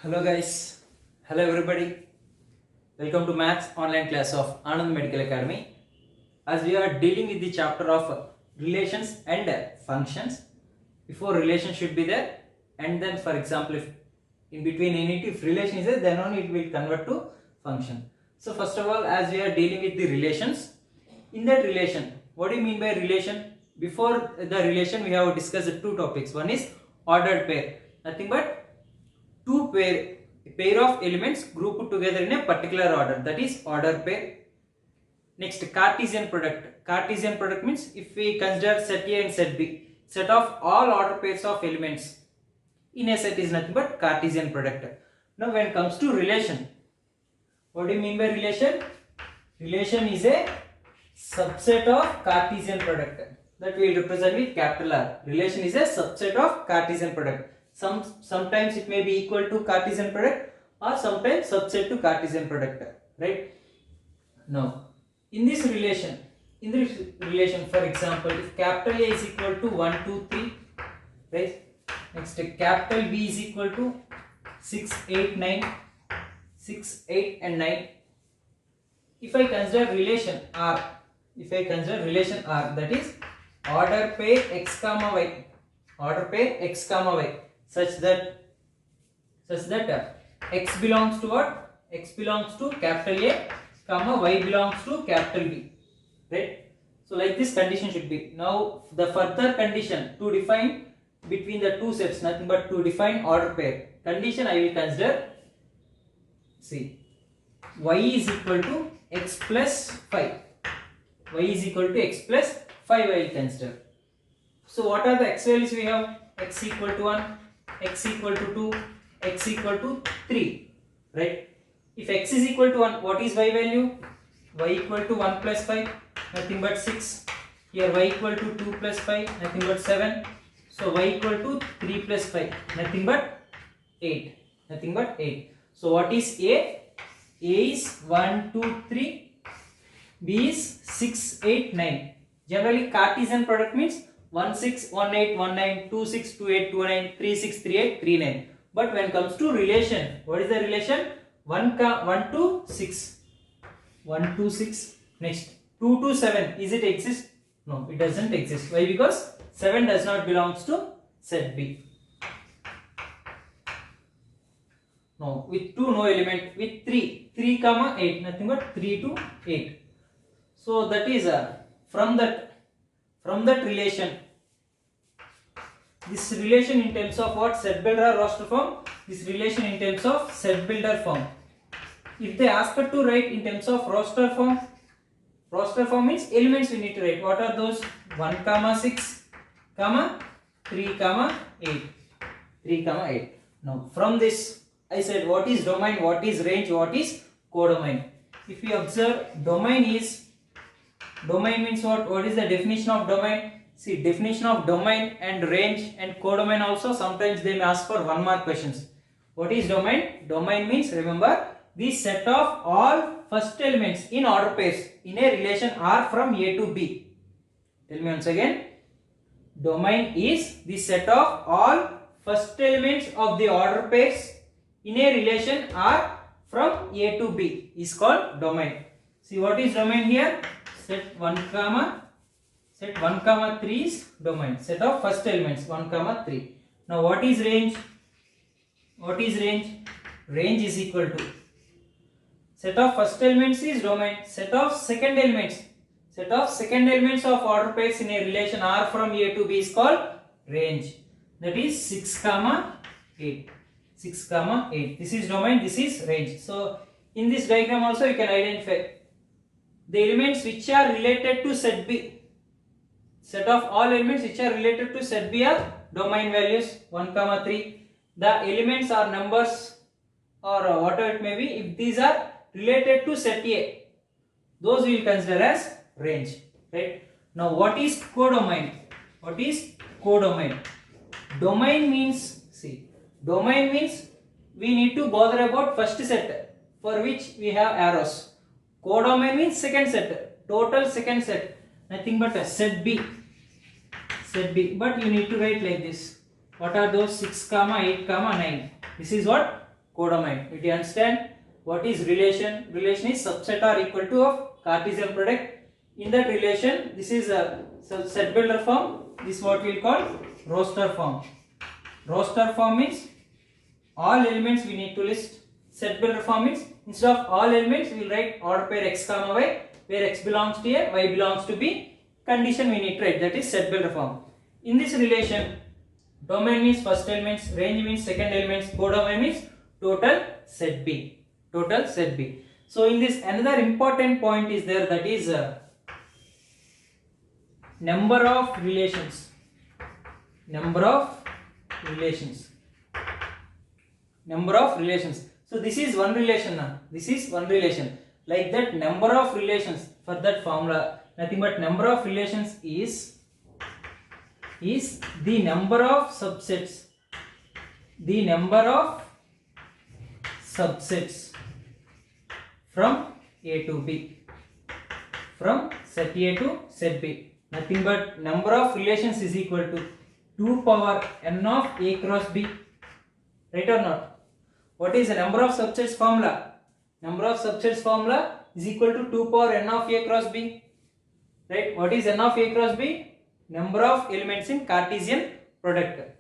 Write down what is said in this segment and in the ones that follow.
Hello guys, hello everybody. Welcome to Maths online class of Anand Medical Academy. As we are dealing with the chapter of relations and functions, before relation should be there, and then for example if in between any if relation is there, then only it will convert to function. So first of all, as we are dealing with the relations, in that relation, what do you mean by relation? Before the relation we have discussed two topics. One is ordered pair, nothing but two pair of elements grouped together in a particular order, that is order pair. Next, Cartesian product. Cartesian product means if we consider set A and set B, set of all order pairs of elements in a set is nothing but Cartesian product. Now when it comes to relation, what do you mean by relation? Relation is a subset of Cartesian product that we will represent with capital R. Relation is a subset of Cartesian product. Sometimes it may be equal to Cartesian product or sometimes subset to Cartesian product, right? Now in this relation, for example, if capital A is equal to 1 2 3, right? Next, capital B is equal to 6 8 9, 6 8 and 9. If I consider relation R, that is order pair x comma y, such that x belongs to what? X belongs to capital A, comma y belongs to capital B, right? So like this condition should be. Now the further condition to define between the two sets, nothing but to define order pair condition, I will consider, see, y is equal to x plus 5. Y is equal to x plus 5 I will consider. So what are the x values we have? X equal to 1, x equal to 2, x equal to 3, right? If x is equal to 1, what is y value? Y equal to 1 plus 5, nothing but 6. Here y equal to 2 plus 5, nothing but 7. So y equal to 3 plus 5, nothing but 8. So what is A? A is 1, 2, 3. B is 6, 8, 9. Generally Cartesian product means 1, 6, 1, 8, 1, 9, 2, 6, 2, 8, 2, 9, 3, 6, 3, 8, 3, 9. But when it comes to relation, what is the relation? 1 to 6. 1 to 6. Next, 2 to 7. Is it exist? No, it doesn't exist. Why? Because 7 does not belongs to set B. No, with 2 no element. With 3 comma 8, nothing but 3 to 8. So that is from that relation, this relation in terms of what? Set builder roster form. This relation in terms of set builder form. If they ask us to write in terms of roster form means elements we need to write. What are those? 1 comma 6 comma 3 comma 8. Now from this I said what is domain, what is range, what is codomain. If you observe, domain means what? What is the definition of domain? See, definition of domain and range and codomain also sometimes they may ask for 1 mark questions. What is domain? Domain means, remember, the set of all first elements in order pairs in a relation R from A to B. Tell me once again. Domain is the set of all first elements of the order pairs in a relation R from A to B is called domain. See, what is domain here? Set 1 comma 3 is domain. Set of first elements 1 comma 3. Now what is range? Range is equal to set of first elements is domain. Set of second elements of order pairs in a relation R from A to B is called range. That is 6 comma 8. This is domain, this is range. So in this diagram also you can identify the elements which are related to set B. Set of all elements which are related to set B are domain values 1 comma 3. The elements are numbers or whatever it may be. If these are related to set A, those we will consider as range, right? Now what is codomain? Domain means, we need to bother about first set for which we have arrows. Codomain means second set, total second set, nothing but a set B. But you need to write like this. What are those? 6 comma 8 comma 9. This is what? codomain. Did you understand what is relation? Relation is subset or equal to of Cartesian product. In that relation, this is a set builder form. This is what we will call roster form. Roster form means all elements we need to list. Set builder form means instead of all elements we will write order pair x comma y, where x belongs to A, y belongs to B. Condition we need to write, that is set builder form. In this relation, domain means first elements, range means second elements, codomain means total set B. Total set B. So in this another important point is there, that is number of relations. Number of relations. Number of relations. So this is one relation now. This is one relation. Like that, number of relations, for that formula, nothing but number of relations is the number of subsets. The number of subsets from A to B. From set A to set B. Nothing but number of relations is equal to 2 power n of A cross B. Right or not? What is the number of subsets formula? Number of subsets formula is equal to 2 power n of A cross B. Right? What is n of A cross B? Number of elements in Cartesian product.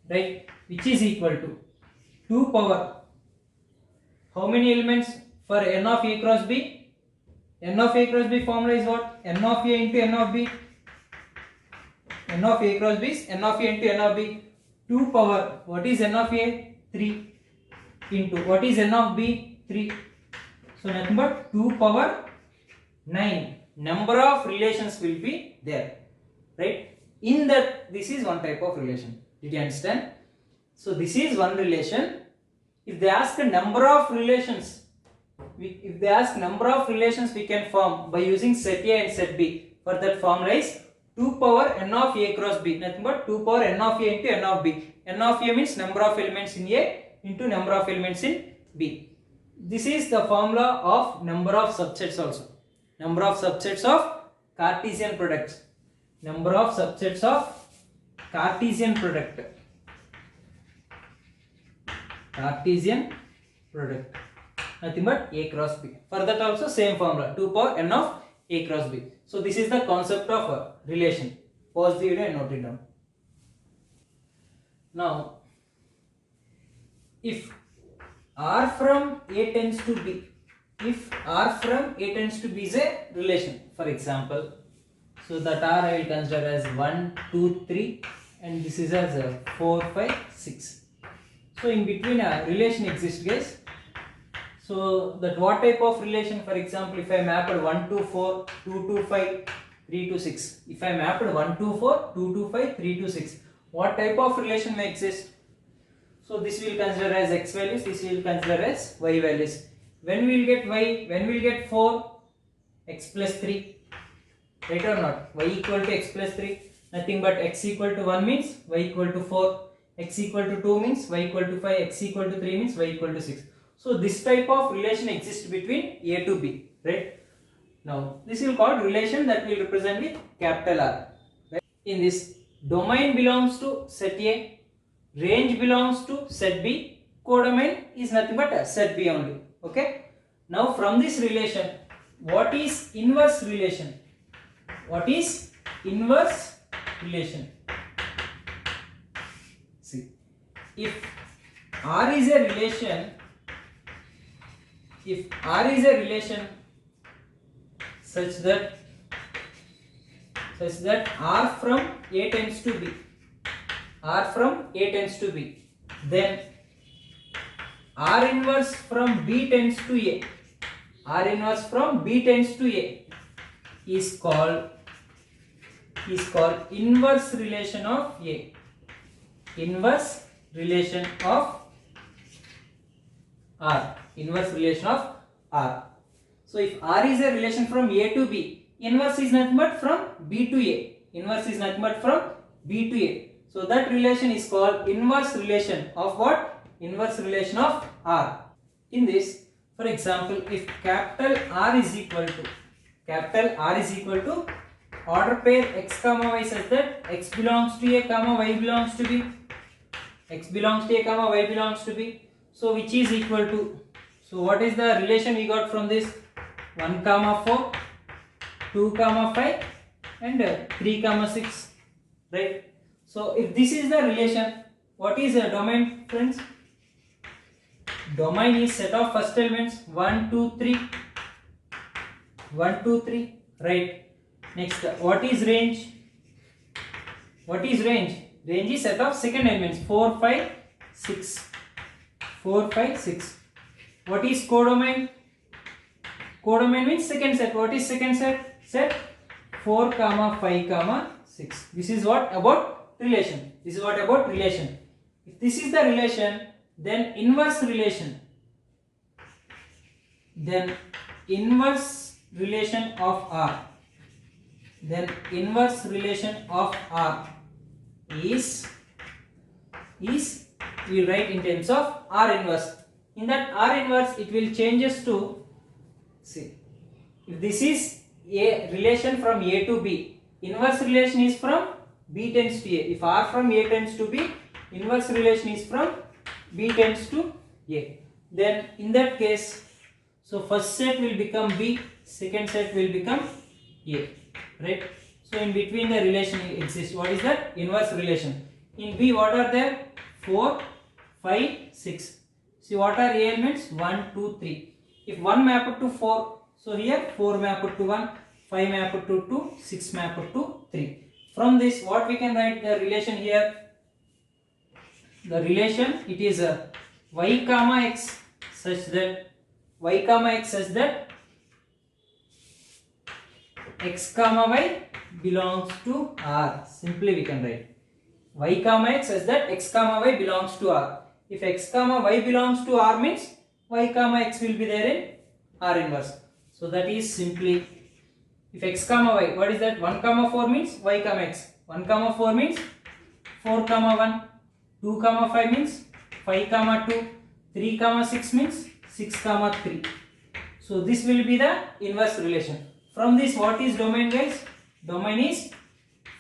Right? Which is equal to 2 power. How many elements for n of A cross B? N of A cross B formula is what? N of A into N of B. N of A cross B is N of A into N of B. 2 power. What is N of A? 3. Into what is N of B? 3. So nothing but 2 power 9. Number of relations will be there. Right? In that, this is one type of relation. Did you understand? So this is one relation. If they ask a number of relations, if they ask number of relations we can form by using set A and set B. For that formula is 2 power n of A cross B. Nothing but 2 power n of A into n of B. N of A means number of elements in A into number of elements in B. This is the formula of number of subsets also. Number of subsets of Cartesian products. Number of subsets of Cartesian product. Cartesian product. Nothing but A cross B. For that also same formula, 2 power n of A cross B. So this is the concept of a relation. Pause the video and note it down. Now, if R from A tends to B, if R from A tends to B is a relation, for example, so that R I will consider as 1, 2, 3 and this is as 4, 5, 6. So in between a relation exists, guys. So that what type of relation? For example, if I mapped 1 to 4, 2 to 5, 3 to 6. If I mapped 1 to 4, 2 to 5, 3 to 6. What type of relation may exist? So this we will consider as x values, this we will consider as y values. When we will get y? When we will get 4? X plus 3. Right or not? Y equal to x plus 3. Nothing but x equal to 1 means y equal to 4. X equal to 2 means y equal to 5. X equal to 3 means y equal to 6. So this type of relation exists between A to B. Right? Now this will called relation that will represent with capital R. Right? In this, domain belongs to set A, range belongs to set B, codomain is nothing but a set B only. Okay? Now from this relation, what is inverse relation? What is inverse relation? See, if R is a relation, such that R from A tends to B, then R inverse from B tends to A, is called inverse relation of A. Inverse relation of R. Inverse relation of R. So if R is a relation from A to B, inverse is nothing but from B to A. Inverse is nothing but from B to A. So that relation is called inverse relation of what? Inverse relation of R. In this, for example, if capital R is equal to order pair x comma y such that x belongs to A comma y belongs to B. X belongs to A comma y belongs to B. So which is equal to, so what is the relation we got from this? 1 comma 4, 2 comma 5 and 3 comma 6, right? So if this is the relation, what is a domain, friends? Domain is set of first elements 1 2 3, 1 2 3, right? Next, what is range? What is range? Range is set of second elements 4 5 6, 4 5 6. What is codomain? Codomain means second set. What is second set? Set 4 comma 5 comma 6. This is what about relation. This is what about relation. If this is the relation, then inverse relation. Then inverse relation of R. Then inverse relation of R is we write in terms of R inverse. In that R inverse, it will changes to, see, if this is a relation from A to B, inverse relation is from B tends to A. If R from A tends to B, inverse relation is from B tends to A. Then in that case, so first set will become B, second set will become A, right? So in between the relation exists. What is that? Inverse relation. In B, what are there? 4, 5, 6. See, what are A elements? 1, 2, 3. If 1 mapped to 4, so here 4 mapped to 1, 5 mapped to 2, 6 mapped to 3. From this, what we can write the relation here? The relation, it is a y comma x such that x comma y belongs to R. Simply we can write y comma x such that x comma y belongs to R. If x comma y belongs to R means y comma x will be there in R inverse. So that is simply, if x comma y, what is that? 1 comma 4 means y comma x. 1 comma 4 means 4 comma 1. 2 comma 5 means 5 comma 2. 3 comma 6 means 6 comma 3. So this will be the inverse relation. From this, what is domain, guys? Domain is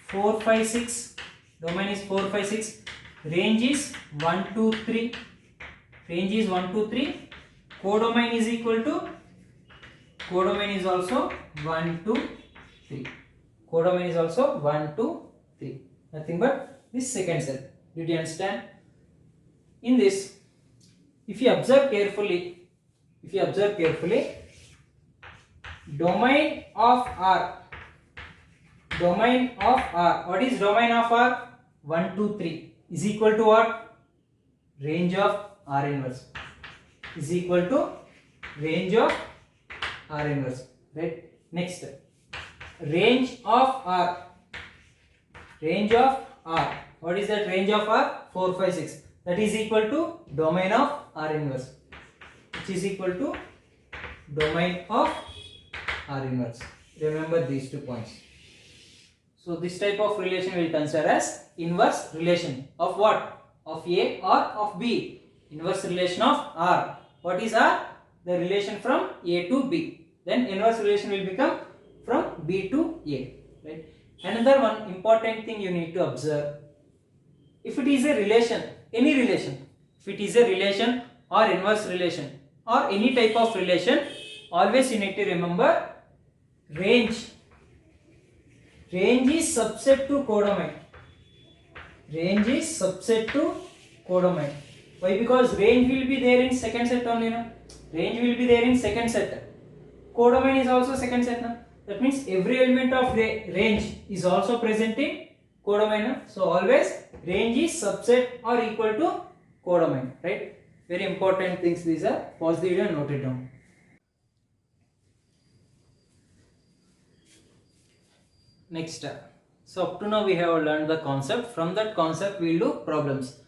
4 5 6. Domain is 4 5 6. Range is 1 2 3. Range is 1 2 3. Codomain is equal to, codomain is also 1 2 3. Codomain is also 1 2 3. Nothing but this second set. Did you understand? In this, if you observe carefully, domain of R, what is domain of R? 1 2 3 is equal to what? Range of R inverse is equal to range of R inverse, right? Next, range of R. What is that range of R? 4 5 6. That is equal to domain of R inverse, which is equal to domain of R inverse. Remember these 2 points. So this type of relation we will consider as inverse relation of what? Of A or of B. Inverse relation of R. What is R? The relation from A to B. Then inverse relation will become from B to A. Right? Another one important thing you need to observe. If it is a relation, any relation, if it is a relation or inverse relation or any type of relation, always you need to remember range. Range is subset to codomain. Range is subset to codomain. Why? Because range will be there in second set only. No? Range will be there in second set. Codomain is also second set. No? That means every element of range is also present in codomain. No? So always range is subset or equal to codomain. Right? Very important things these are. Pause the video and note it down. Next, so up to now we have learned the concept. From that concept we will do problems.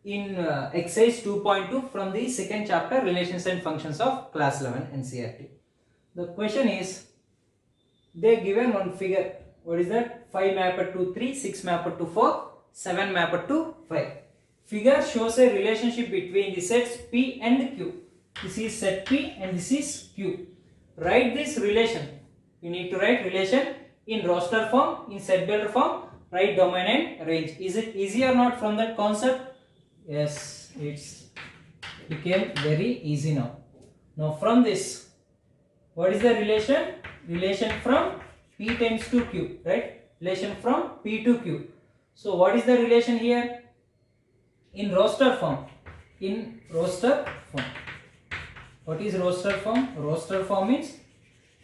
In exercise 2.2 from the second chapter, relations and functions of class 11 NCERT. The question is, they given one figure. What is that? 5 mapped to 3, 6 mapped to 4, 7 mapped to 5. Figure shows a relationship between the sets P and Q. This is set P and this is Q. Write this relation. You need to write relation in roster form, in set builder form, write domain and range. Is it easy or not from that concept? Yes, it's became very easy now. Now from this, what is the relation? Relation from P tends to Q, right? Relation from P to Q. So what is the relation here? In roster form. In roster form. What is roster form? Roster form means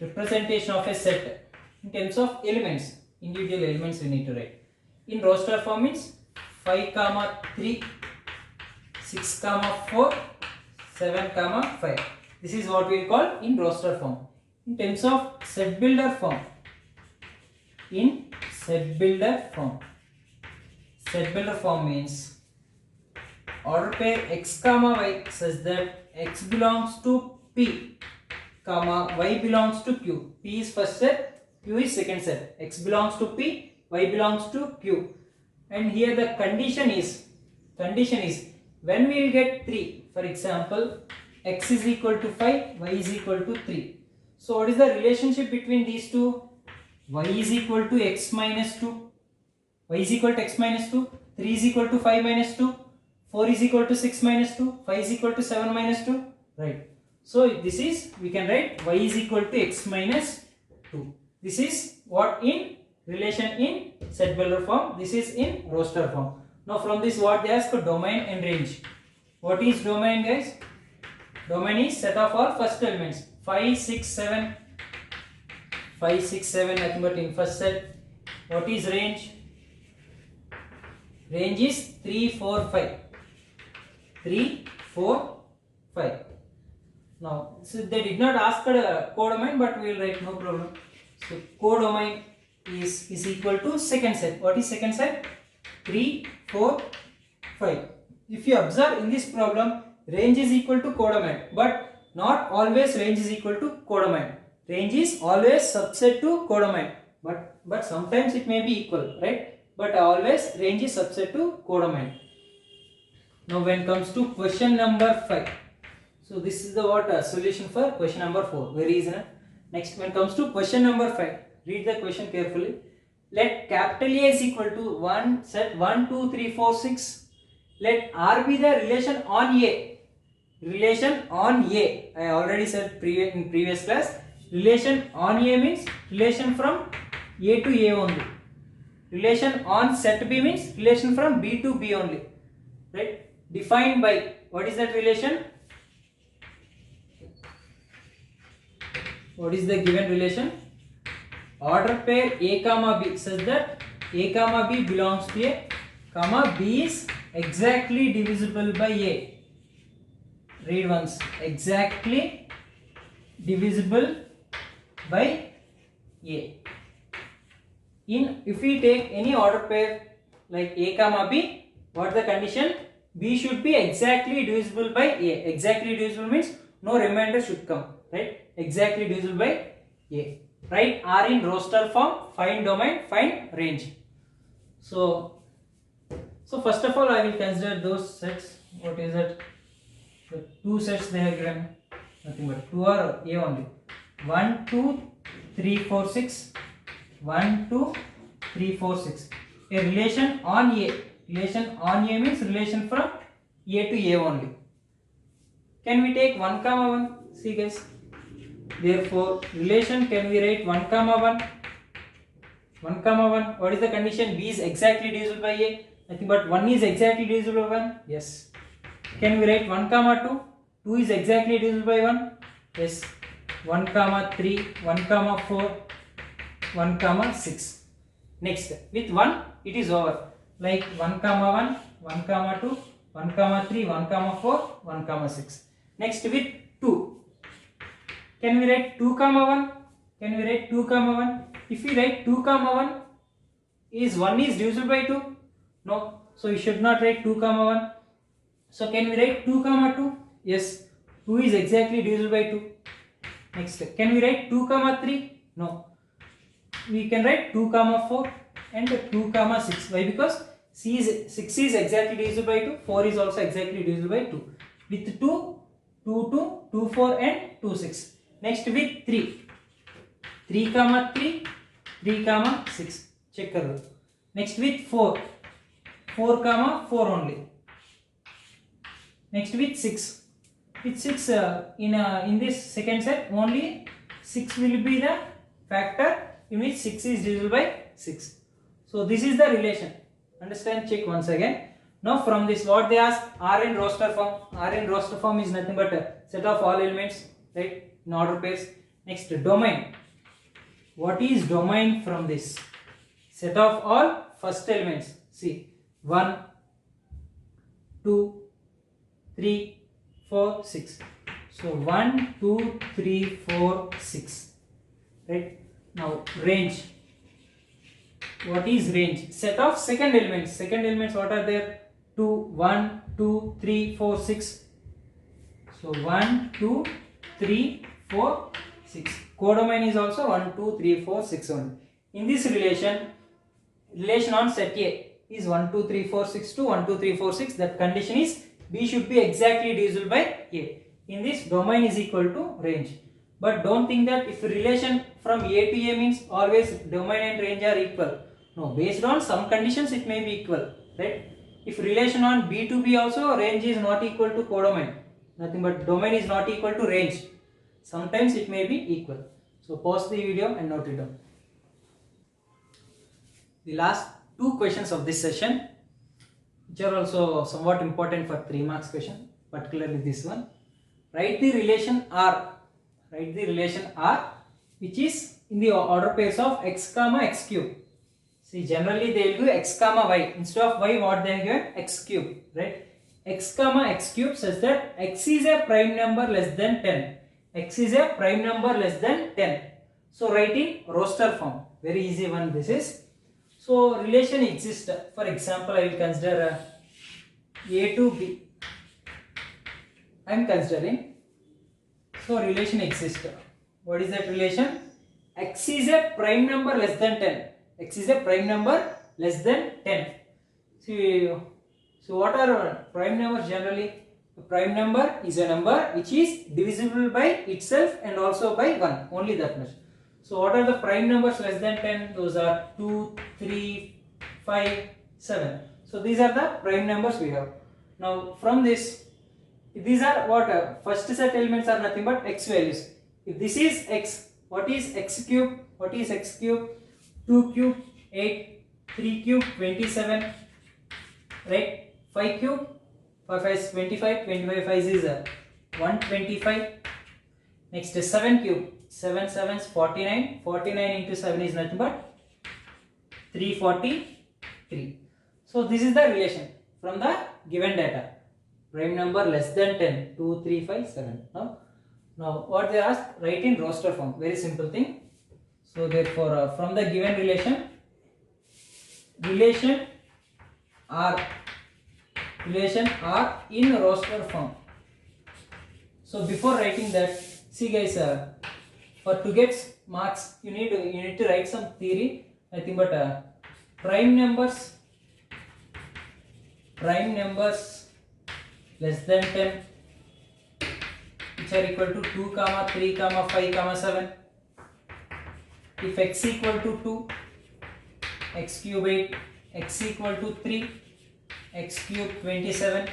representation of a set in terms of elements. Individual elements we need to write. In roster form means 5, 3, 6, 4, 7, 5. This is what we will call in roster form. In terms of set builder form. In set builder form. Set builder form means order pair x, y such that x belongs to P, y belongs to Q. P is first set, Q is second set. X belongs to P, y belongs to Q. And here the condition is when we will get 3, for example, x is equal to 5, y is equal to 3. So what is the relationship between these two? Y is equal to x minus 2, y is equal to x minus 2, 3 is equal to 5 minus 2, 4 is equal to 6 minus 2, 5 is equal to 7 minus 2, right? So this is, we can write y is equal to x minus 2. This is what in relation in set builder form. This is in roster form. Now from this what they ask? Domain and range. What is domain, guys? Domain is set of all first elements. 5, 6, 7. 5, 6, 7 nothing but in first set. What is range? Range is 3, 4, 5. 3, 4, 5. Now, so they did not ask codomain, but we will write, no problem. So codomain is equal to second set. What is second set? 3, 4, 5. If you observe in this problem, range is equal to codomain, but not always range is equal to codomain. Range is always subset to codomain, but sometimes it may be equal, right? But always range is subset to codomain. Now when it comes to question number 5, so this is the solution for question number 4. Very easy. Next, when it comes to question number 5, read the question carefully. Let capital A is equal to 1, set 1, 2, 3, 4, 6. Let R be the relation on A. Relation on A. I already said in previous class. Relation on A means relation from A to A only. Relation on set B means relation from B to B only. Right? Defined by, what is that relation? What is the given relation? Order pair A comma B such that A comma B belongs to A, comma B is exactly divisible by A. Read once. Exactly divisible by A. If we take any order pair like A comma B, what the condition? B should be exactly divisible by A. Exactly divisible means no remainder should come, right? Exactly divisible by A. Write R in roster form, find domain, find range. So first of all I will consider those sets. What is it? The two sets they have given, nothing but 2 are A only. 1, 2, 3, 4, 6. 1, 2, 3, 4, 6. A relation on A. Relation on A means relation from A to A only. Can we take 1 comma 1? See guys. Therefore, relation can we write 1 comma 1? 1 comma 1. What is the condition? B is exactly divisible by A. Nothing but 1 is exactly divisible by 1. Yes. Can we write 1 comma 2? 2 is exactly divisible by 1. Yes. 1 comma 3, 1 comma 4, 1 comma 6. Next, with 1 it is over. Like 1 comma 1, 1 comma 2, 1 comma 3, 1 comma 4, 1 comma 6. Next with 2. Can we write 2 comma 1? Can we write 2 comma 1? If we write 2 comma 1, is 1 is divisible by 2? No. So you should not write 2 comma 1. So can we write 2 comma 2? Yes. 2 is exactly divisible by 2. Next, can we write 2 comma 3? No. We can write 2 comma 4 and 2 comma 6. Why? Because 6 is exactly divisible by 2. 4 is also exactly divisible by 2. With 2, 2, 2, 2, 4 and 2, 6. Next with 3. 3 comma 3, 3 comma 6. Check kar. Next with 4. 4 comma 4 only. Next with 6. with 6 in this second set only 6 will be the factor in which 6 is divisible by 6. So this is the relation. Understand? Check once again. Now from this what they ask, R in roster form. R in roster form is nothing but a set of all elements, right, in order pairs. Next, domain. What is domain from this? Set of all first elements. See, 1, 2, 3, 4, 6. So 1, 2, 3, 4, 6. Right? Now range. What is range? Set of second elements. Second elements what are there? 2, 1, 2, 3, 4, 6. So 1, 2, 3, 4, 6. Codomain is also 1, 2, 3, 4, 6 only. In this relation on set A is 1, 2, 3, 4, 6 to 1, 2, 3, 4, 6. That condition is B should be exactly divisible by A. In this, domain is equal to range. But don't think that if relation from A to A means always domain and range are equal. No, based on some conditions it may be equal, right? If relation on B to B also, range is not equal to codomain. Nothing but domain is not equal to range. Sometimes it may be equal. So pause the video and note it down. The last two questions of this session, which are also somewhat important for 3 marks question, particularly this one. Write the relation R. Write the relation R, which is in the order pairs of x comma x cube. See, generally they will give x comma y. Instead of y, what they have given? X cube, right? X comma x cube such that x is a prime number less than 10. X is a prime number less than 10. So write in roster form. Very easy one this is. So relation exists. For example, I will consider A to B. I am considering. So relation exists. What is that relation? X is a prime number less than 10. X is a prime number less than 10. See, so what are prime numbers generally? A prime number is a number which is divisible by itself and also by 1. Only that much. So what are the prime numbers less than 10? Those are 2, 3, 5, 7. So these are the prime numbers we have. Now from this, these are what? First set elements are nothing but x values. If this is x, what is x cube? What is x cube? 2 cube 8, 3 cube 27, right? 5 cube, 5 5 is 25, 25 5 is 125. Next is 7 cube, 7 7 is 49, 49 into 7 is nothing but 343. So this is the relation from the given data. Prime number less than 10, 2, 3, 5, 7. Now what they ask, write in roster form. Very simple thing. So therefore from the given relation R in roster form. So before writing that, see guys, for to get marks you need to write some theory. I think, but prime numbers less than 10 which are equal to 2 comma 3 comma 5 comma 7. If x equal to 2, x cube 8, x equal to 3, x cube 27.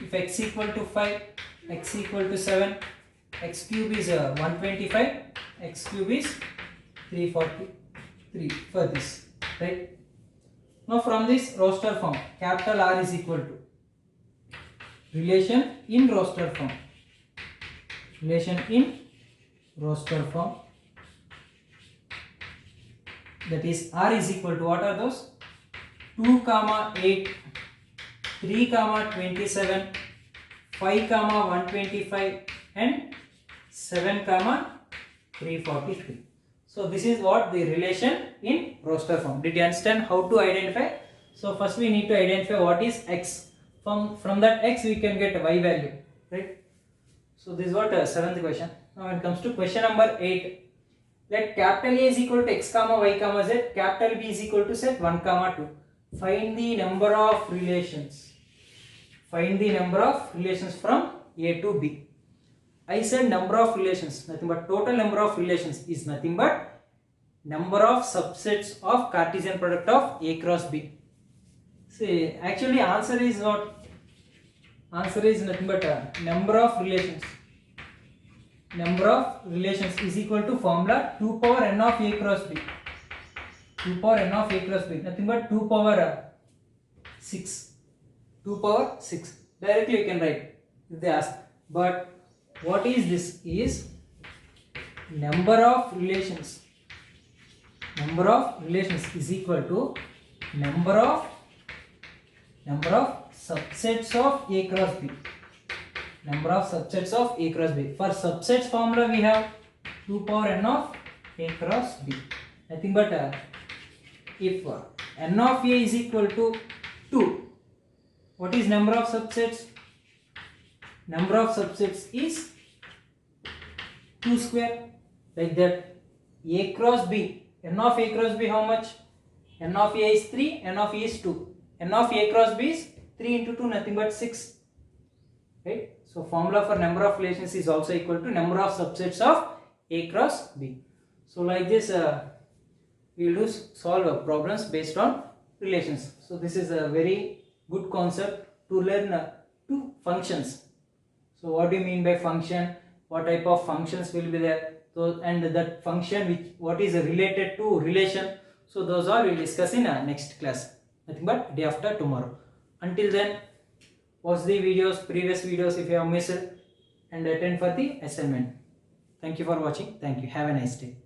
If x equal to 5, x equal to 7, x cube is 125, x cube is 343 for this, right? Now from this roster form, capital R is equal to relation in roster form. Relation in roster form. That is R is equal to, what are those? 2 comma 8, 3 comma 27, 5 comma 125 and 7 comma 343. So this is what the relation in roster form. Did you understand how to identify? So first we need to identify what is x. From that x we can get y value, right? So this is what 7th question. Now when it comes to question number 8. Let capital A is equal to x comma y comma z, capital B is equal to set 1 comma 2. Find the number of relations. Find the number of relations from A to B. I said number of relations, nothing but total number of relations is nothing but number of subsets of Cartesian product of A cross B. See, actually answer is not Answer is nothing but number of relations. Number of relations is equal to formula 2 power n of a cross b. 2 power n of a cross b. Nothing but 2 power 6. 2 power 6. Directly you can write if they ask. But what is this? Is number of relations. Number of relations is equal to number of subsets of a cross b. Number of subsets of a cross b. For subsets formula we have 2 power n of a cross b. Nothing but if n of a is equal to 2, what is number of subsets? Number of subsets is 2 square. Like that. A cross b. N of a cross b how much? N of a is 3, n of a is 2. N of a cross b is 3 into 2, nothing but 6. Right? So formula for number of relations is also equal to number of subsets of a cross b. So like this we will do solve problems based on relations. So this is a very good concept to learn two functions. So what do you mean by function? What type of functions will be there? So, and that function what is related to relation. So those all we will discuss in next class. Nothing but day after tomorrow. Until then, watch the previous videos if you have missed, and attend for the assignment. Thank you for watching. Thank you. Have a nice day.